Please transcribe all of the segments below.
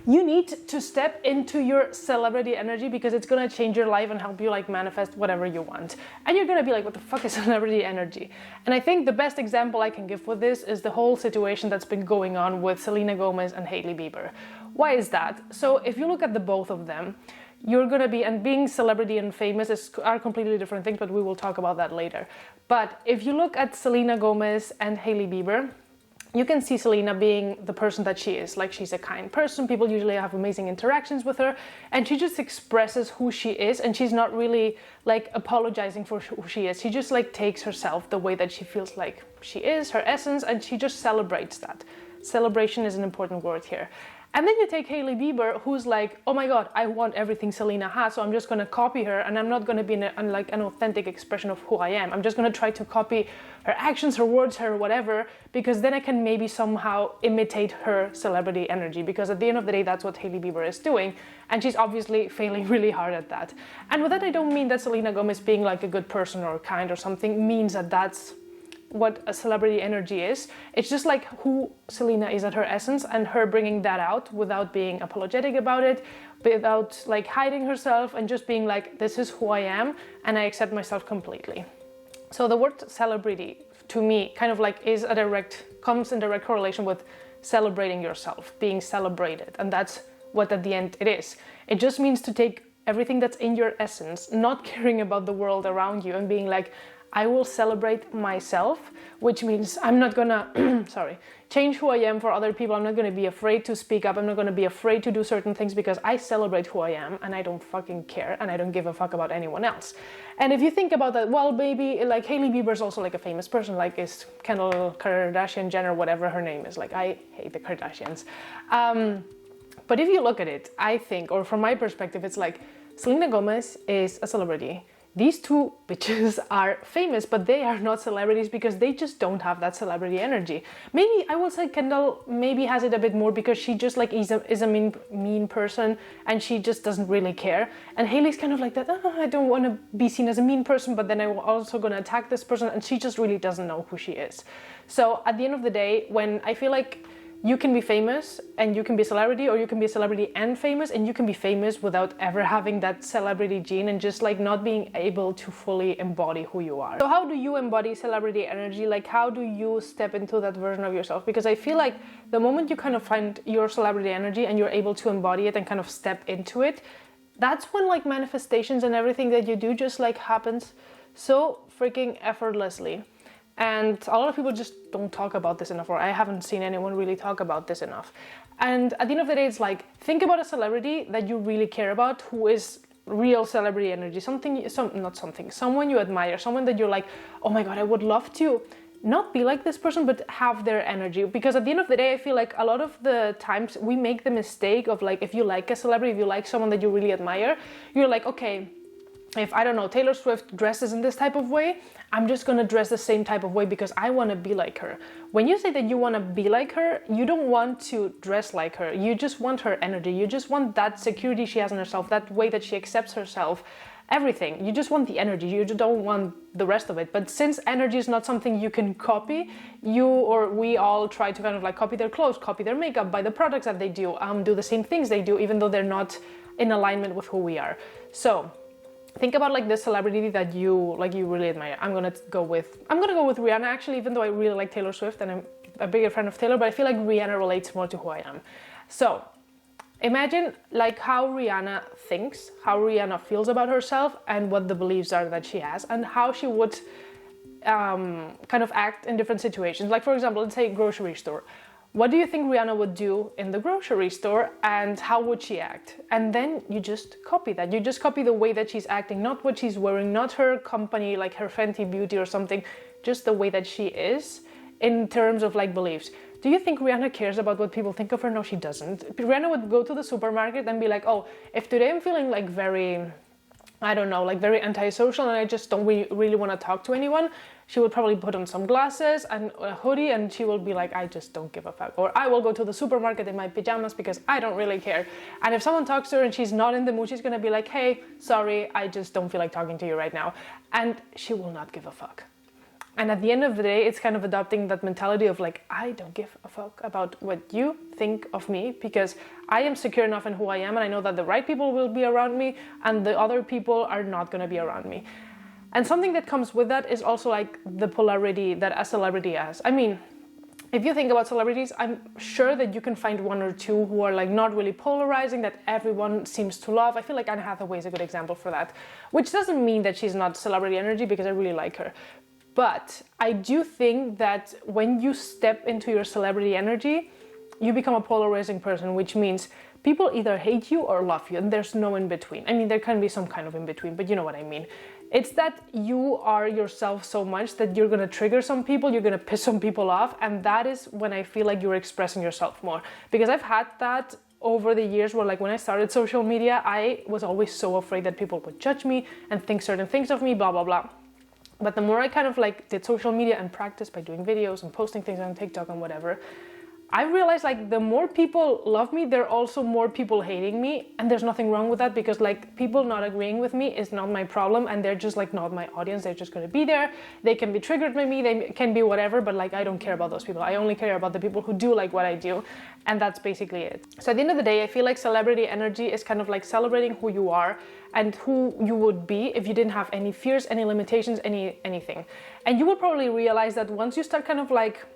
you need to step into your celebrity energy because it's gonna change your life and help you like manifest whatever you want. And you're gonna be like, what the fuck is celebrity energy? And I think the best example I can give with this is the whole situation that's been going on with Selena Gomez and Hailey Bieber. Why is that? So if you look at the both of them, you're gonna be, and being celebrity and famous are completely different things, but we will talk about that later. But if you look at Selena Gomez and Hailey Bieber, you can see Selena being the person that she is. Like, she's a kind person, people usually have amazing interactions with her, and she just expresses who she is, and she's not really like apologizing for who she is. She just like takes herself the way that she feels like she is, her essence, and she just celebrates that. Celebration is an important word here. And then you take Hailey Bieber, who's like, oh my god, I want everything Selena has, so I'm just gonna copy her, and I'm not gonna be like an authentic expression of who I am. I'm just gonna try to copy her actions, her words, her whatever, because then I can maybe somehow imitate her celebrity energy, because at the end of the day, that's what Hailey Bieber is doing, and she's obviously failing really hard at that. And with that, I don't mean that Selena Gomez being like a good person or kind or something means that that's what a celebrity energy is. It's just like who Selena is at her essence, and her bringing that out without being apologetic about it, without like hiding herself, and just being like, this is who I am and I accept myself completely. So the word celebrity to me kind of like comes in direct correlation with celebrating yourself, being celebrated, and that's what at the end it is. It just means to take everything that's in your essence, not caring about the world around you, and being like, I will celebrate myself, which means I'm not gonna, change who I am for other people. I'm not gonna be afraid to speak up. I'm not gonna be afraid to do certain things because I celebrate who I am, and I don't fucking care, and I don't give a fuck about anyone else. And if you think about that, well, maybe like Hailey Bieber's also like a famous person, like is Kendall Kardashian Jenner, whatever her name is. Like, I hate the Kardashians. But if you look at it, I think, or from my perspective, it's like Selena Gomez is a celebrity. These two bitches are famous, but they are not celebrities because they just don't have that celebrity energy. Maybe I will say Kendall maybe has it a bit more because she just like is a mean person, and she just doesn't really care. And Hailey's kind of like that, oh, I don't want to be seen as a mean person, but then I'm also going to attack this person, and she just really doesn't know who she is. So at the end of the day, when I feel like you can be famous and you can be a celebrity, or you can be a celebrity and famous, and you can be famous without ever having that celebrity gene and just like not being able to fully embody who you are. So how do you embody celebrity energy? Like, how do you step into that version of yourself? Because I feel like the moment you kind of find your celebrity energy and you're able to embody it and kind of step into it, that's when like manifestations and everything that you do just like happens so freaking effortlessly. And a lot of people just don't talk about this enough, or I haven't seen anyone really talk about this enough. And at the end of the day, it's like, think about a celebrity that you really care about, who is real celebrity energy, someone you admire, someone that you're like, oh my god, I would love to not be like this person, but have their energy. Because at the end of the day, I feel like a lot of the times we make the mistake of like, if you like a celebrity, if you like someone that you really admire, you're like, okay, if, I don't know, Taylor Swift dresses in this type of way, I'm just gonna dress the same type of way because I want to be like her. When you say that you want to be like her, you don't want to dress like her. You just want her energy. You just want that security she has in herself, that way that she accepts herself, everything. You just want the energy. You just don't want the rest of it. But since energy is not something you can copy, we all try to kind of like copy their clothes, copy their makeup, buy the products that they do the same things they do, even though they're not in alignment with who we are. So think about like this celebrity that you really admire. I'm gonna go with Rihanna, actually, even though I really like Taylor Swift and I'm a bigger fan of Taylor, but I feel like Rihanna relates more to who I am. So imagine like how Rihanna thinks, how Rihanna feels about herself, and what the beliefs are that she has, and how she would kind of act in different situations. Like, for example, let's say grocery store. What do you think Rihanna would do in the grocery store, and how would she act? And then you just copy that. You just copy the way that she's acting, not what she's wearing, not her company, like her Fenty Beauty or something, just the way that she is in terms of like beliefs. Do you think Rihanna cares about what people think of her? No, she doesn't. Rihanna would go to the supermarket and be like, oh, if today I'm feeling like very, I don't know, like very antisocial and I just don't really want to talk to anyone, she would probably put on some glasses and a hoodie, and she will be like, I just don't give a fuck. Or I will go to the supermarket in my pajamas because I don't really care. And if someone talks to her and she's not in the mood, she's gonna be like, hey, sorry, I just don't feel like talking to you right now. And she will not give a fuck. And at the end of the day, it's kind of adopting that mentality of like, I don't give a fuck about what you think of me, because I am secure enough in who I am, and I know that the right people will be around me and the other people are not going to be around me. And something that comes with that is also like the polarity that a celebrity has. I mean, if you think about celebrities, I'm sure that you can find one or two who are like not really polarizing, that everyone seems to love. I feel like Anne Hathaway is a good example for that, which doesn't mean that she's not celebrity energy, because I really like her. But I do think that when you step into your celebrity energy, you become a polarizing person, which means people either hate you or love you, and there's no in between. I mean, there can be some kind of in between, but you know what I mean. It's that you are yourself so much that you're gonna trigger some people, you're gonna piss some people off, and that is when I feel like you're expressing yourself more. Because I've had that over the years where, like, when I started social media, I was always so afraid that people would judge me and think certain things of me, blah, blah, blah. But the more I kind of like did social media and practice by doing videos and posting things on TikTok and whatever, I realized like the more people love me, there are also more people hating me, and there's nothing wrong with that, because like people not agreeing with me is not my problem, and they're just like not my audience. They're just going to be there. They can be triggered by me, they can be whatever, but like I don't care about those people. I only care about the people who do like what I do, and that's basically it. So at the end of the day, I feel like celebrity energy is kind of like celebrating who you are and who you would be if you didn't have any fears, any limitations, anything. And you will probably realize that once you start kind of like,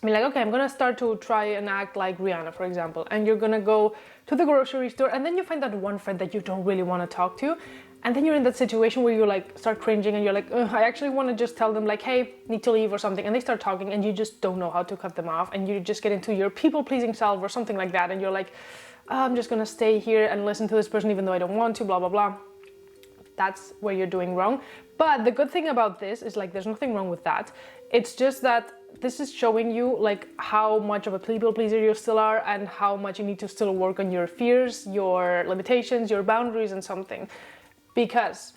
I mean, like, okay, I'm gonna start to try and act like Rihanna, for example, and you're gonna go to the grocery store, and then you find that one friend that you don't really want to talk to, and then you're in that situation where you like start cringing, and you're like, I actually want to just tell them like, hey, need to leave or something, and they start talking, and you just don't know how to cut them off, and you just get into your people-pleasing self or something like that, and you're like, I'm just gonna stay here and listen to this person even though I don't want to, blah, blah, blah. That's where you're doing wrong. But the good thing about this is like, there's nothing wrong with that. It's just that this is showing you like how much of a people pleaser you still are, and how much you need to still work on your fears, your limitations, your boundaries and something. Because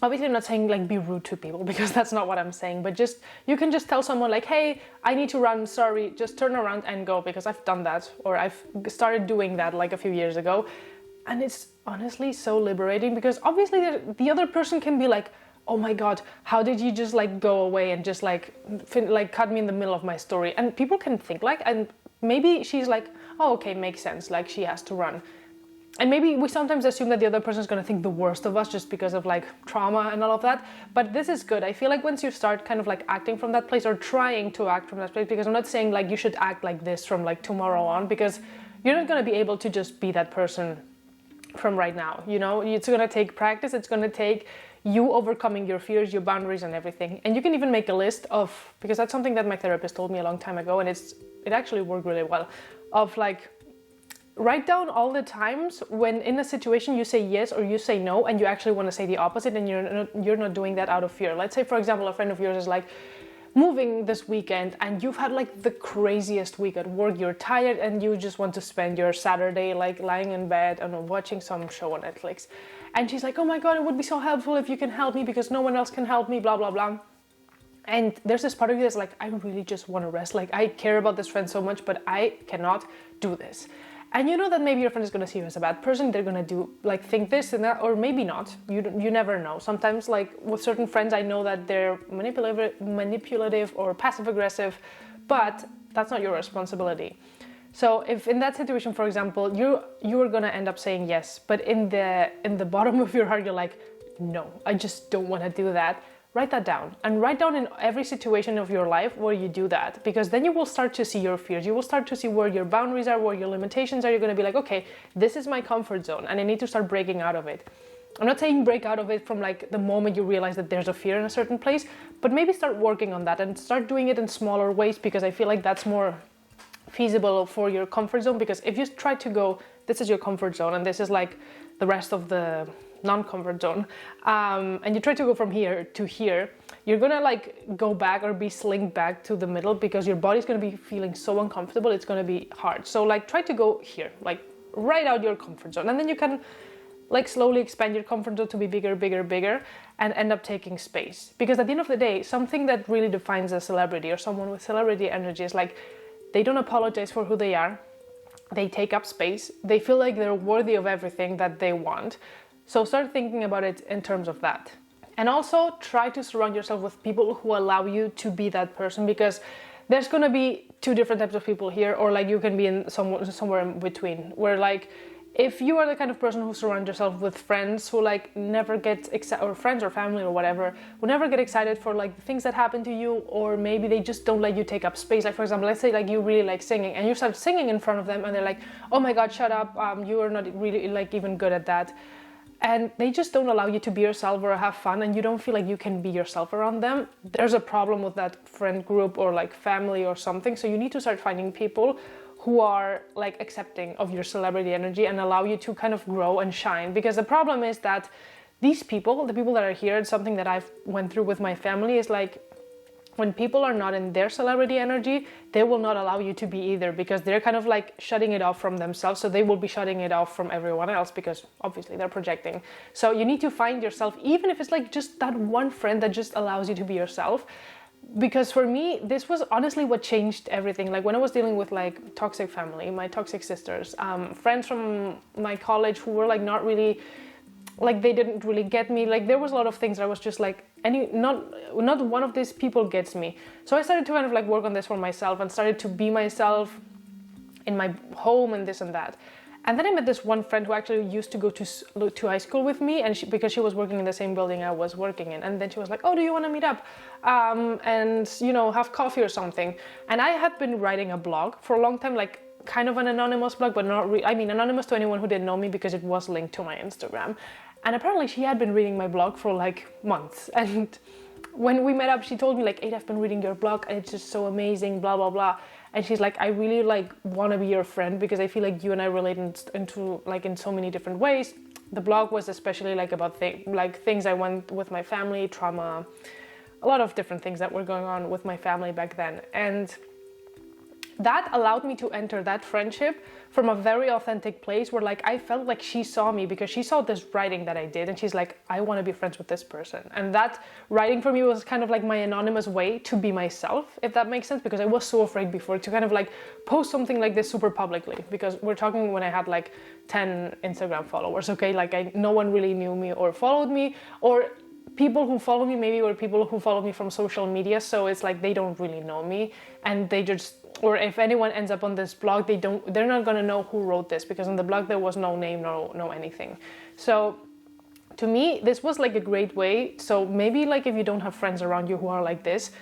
obviously I'm not saying like be rude to people, because that's not what I'm saying, but just, you can just tell someone like, hey, I need to run, sorry, just turn around and go, because I've done that, or I've started doing that like a few years ago. And it's honestly so liberating, because obviously the other person can be like, oh my god, how did you just like go away and just like cut me in the middle of my story? And people can think like, and maybe she's like, oh okay, makes sense, like she has to run. And maybe we sometimes assume that the other person is going to think the worst of us just because of like trauma and all of that. But this is good. I feel like once you start kind of like acting from that place, or trying to act from that place, because I'm not saying like you should act like this from like tomorrow on, because you're not going to be able to just be that person from right now, you know. It's going to take practice. It's going to take you overcoming your fears, your boundaries and everything. And you can even make a list of, because that's something that my therapist told me a long time ago, and it actually worked really well, of like, write down all the times when in a situation you say yes or you say no, and you actually want to say the opposite, and you're not doing that out of fear. Let's say, for example, a friend of yours is like moving this weekend, and you've had like the craziest week at work, you're tired, and you just want to spend your Saturday like lying in bed and watching some show on Netflix. And she's like, oh my god, it would be so helpful if you can help me, because no one else can help me, blah blah blah. And there's this part of you that's like, I really just want to rest, like I care about this friend so much, but I cannot do this. And you know that maybe your friend is going to see you as a bad person, they're going to do like think this and that, or maybe not. You never know. Sometimes like with certain friends, I know that they're manipulative or passive aggressive, but that's not your responsibility. So if in that situation, for example, you are going to end up saying yes, but in the bottom of your heart you're like, no, I just don't want to do that. Write that down, and write down in every situation of your life where you do that, because then you will start to see your fears. You will start to see where your boundaries are, where your limitations are. You're going to be like, okay, this is my comfort zone, and I need to start breaking out of it. I'm not saying break out of it from like the moment you realize that there's a fear in a certain place, but maybe start working on that and start doing it in smaller ways, because I feel like that's more feasible for your comfort zone. Because if you try to go, this is your comfort zone and this is like the rest of the non-comfort zone, and you try to go from here to here, you're gonna like go back or be slinked back to the middle, because your body's gonna be feeling so uncomfortable, it's gonna be hard. So like try to go here, like right out your comfort zone, and then you can like slowly expand your comfort zone to be bigger, bigger, bigger, and end up taking space. Because at the end of the day, something that really defines a celebrity or someone with celebrity energy is like, they don't apologize for who they are, they take up space, they feel like they're worthy of everything that they want. So start thinking about it in terms of that. And also try to surround yourself with people who allow you to be that person, because there's gonna be two different types of people here, or like you can be in somewhere in between, where like if you are the kind of person who surrounds yourself with friends who like never get excited, or friends or family or whatever, who never get excited for like the things that happen to you, or maybe they just don't let you take up space. Like for example, let's say like you really like singing and you start singing in front of them and they're like, oh my god, shut up, you are not really like even good at that. And they just don't allow you to be yourself or have fun, and you don't feel like you can be yourself around them. There's a problem with that friend group or like family or something. So you need to start finding people who are like accepting of your celebrity energy and allow you to kind of grow and shine. Because the problem is that these people, the people that are here, it's something that I've went through with my family, is like when people are not in their celebrity energy, they will not allow you to be either, because they're kind of like shutting it off from themselves. So they will be shutting it off from everyone else, because obviously they're projecting. So you need to find yourself, even if it's like just that one friend that just allows you to be yourself. Because for me, this was honestly what changed everything. Like when I was dealing with like toxic family, my toxic sisters, friends from my college who were like not really, like they didn't really get me. Like there was a lot of things that I was just like, not one of these people gets me. So I started to kind of like work on this for myself and started to be myself in my home and this and that. And then I met this one friend who actually used to go to high school with me, and because she was working in the same building I was working in. And then she was like, oh, do you want to meet up and you know, have coffee or something? And I had been writing a blog for a long time, like kind of an anonymous blog, but not I mean anonymous to anyone who didn't know me, because it was linked to my Instagram. And apparently she had been reading my blog for like months. And when we met up, she told me like, Ada, I've been reading your blog and it's just so amazing, blah, blah, blah. And she's like, I really like want to be your friend, because I feel like you and I relate into like in so many different ways. The blog was especially like about things I went with my family, trauma, a lot of different things that were going on with my family back then. And that allowed me to enter that friendship from a very authentic place, where like I felt like she saw me, because she saw this writing that I did, and she's like, I want to be friends with this person. And that writing for me was kind of like my anonymous way to be myself, if that makes sense, because I was so afraid before to kind of like post something like this super publicly, because we're talking when I had like 10 Instagram followers, okay? Like no one really knew me or followed me, or people who follow me maybe were people who follow me from social media, so it's like they don't really know me, and they just, or if anyone ends up on this blog, they're not gonna know who wrote this, because on the blog there was no name, no anything. So to me, this was like a great way. So maybe like if you don't have friends around you who are like this,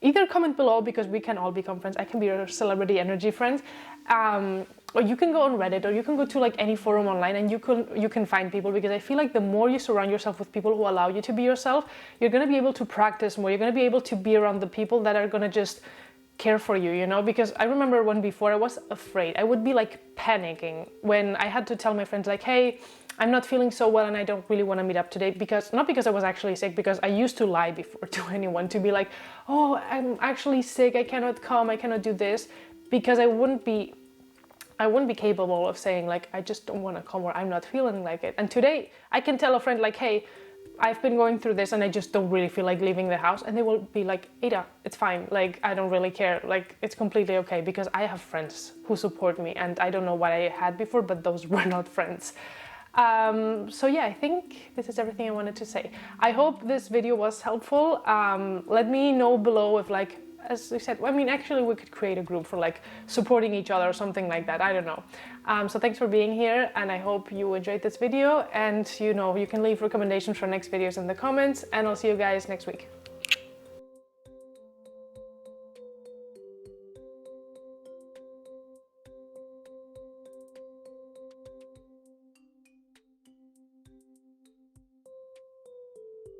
either comment below, because we can all become friends. I can be your celebrity energy friend, or you can go on Reddit, or you can go to like any forum online, and you can find people, because I feel like the more you surround yourself with people who allow you to be yourself, you're gonna be able to practice more. You're gonna be able to be around the people that are gonna just care for you, you know? Because I remember when before I was afraid, I would be like panicking when I had to tell my friends like, hey, I'm not feeling so well and I don't really want to meet up today, because not because I was actually sick, because I used to lie before to anyone, to be like, oh, I'm actually sick, I cannot come, I cannot do this, because I wouldn't be capable of saying like, I just don't want to come, or I'm not feeling like it. And today I can tell a friend like, hey, I've been going through this and I just don't really feel like leaving the house, and they will be like, Ada, it's fine, like I don't really care, like it's completely okay, because I have friends who support me, and I don't know what I had before, but those were not friends. So yeah, I think this is everything I wanted to say. I hope this video was helpful. Let me know below if like, as I said, I mean, actually we could create a group for like supporting each other or something like that. I don't know. So thanks for being here, and I hope you enjoyed this video, and you know, you can leave recommendations for next videos in the comments, and I'll see you guys next week.